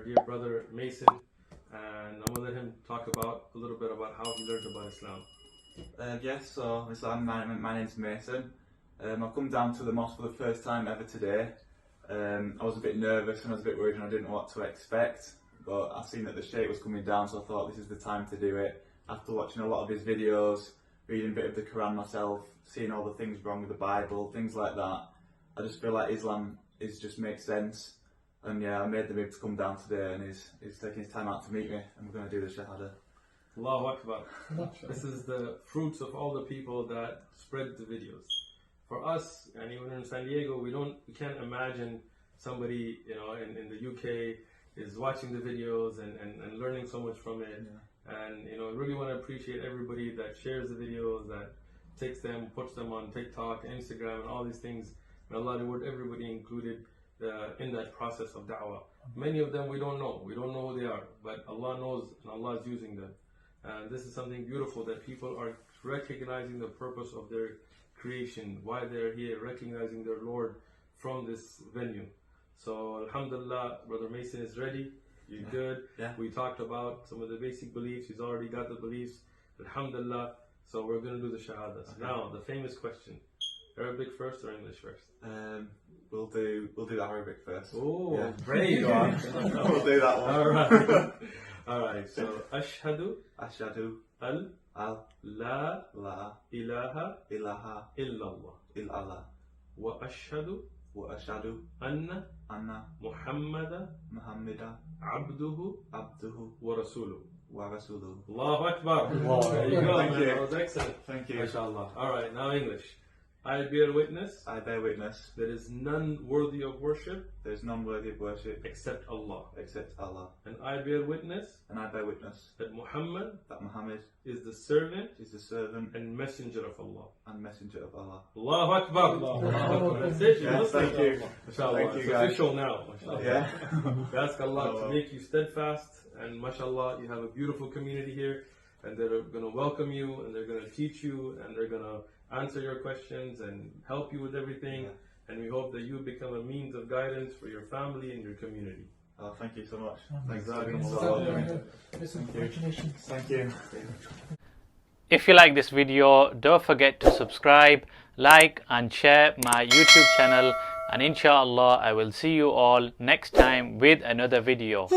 dear brother Mason, and I'm gonna let him talk about a little bit about how he learned about Islam. Yes, so Islam, my name's Mason. I've come down to the mosque for the first time ever today. I was a bit nervous and I was a bit worried and I didn't know what to expect, but I seen that the Shaykh was coming down, so I thought this is the time to do it. After watching a lot of his videos, reading a bit of the Quran myself, seeing all the things wrong with the Bible, things like that, I just feel like Islam just makes sense. And yeah, I made the move to come down today, and he's taking his time out to meet me, and we're going to do the shahada. Allahu Akbar. This is the fruits of all the people that spread the videos. For us, and even in San Diego, we can't imagine somebody, in the UK is watching the videos and learning so much from it. Yeah. And I really want to appreciate everybody that shares the videos, that takes them, puts them on TikTok, Instagram, and all these things. And Allah reward everybody included in that process of da'wah. Many of them we don't know who they are, but Allah knows, and Allah is using them. And this is something beautiful, that people are recognizing the purpose of their creation, why they're here, recognizing their Lord from this venue. So alhamdulillah, Brother Mason is ready. You're good. Yeah. We talked about some of the basic beliefs. He's already got the beliefs. Alhamdulillah. So we're going to do the shahadas. Okay. Now, the famous question. Arabic first or English first? We'll do the Arabic first. Oh, yeah. Brave. We'll do that one. Alright, so Ashhadu al La ilaha illallah illallah wa ashhadu anna Muhammadan abduhu wa rasuluhu. Allahu Akbar. There you go, man. That was excellent. Thank you. MashaAllah. Alright, now English. I bear witness. I bear witness. There is none worthy of worship. There is none worthy of worship. Except Allah. Except Allah. And I bear witness. And I bear witness. That Muhammad. Is the servant. And messenger of Allah. And messenger of Allah. Allahu Akbar. Allahu Akbar. That's it. Yes, thank you. MashaAllah. Thank you, it's guys. official now. MashaAllah. Yeah. We ask Allah to make you steadfast. And MashaAllah, you have a beautiful community here. And they're going to welcome you. And they're going to teach you. And they're going to answer your questions and help you with everything. Yeah. And we hope that you become a means of guidance for your family and your community. Oh, thank you so much. Thanks. Thank you. If you like this video, don't forget to subscribe, like and share my YouTube channel, and inshallah I will see you all next time with another video.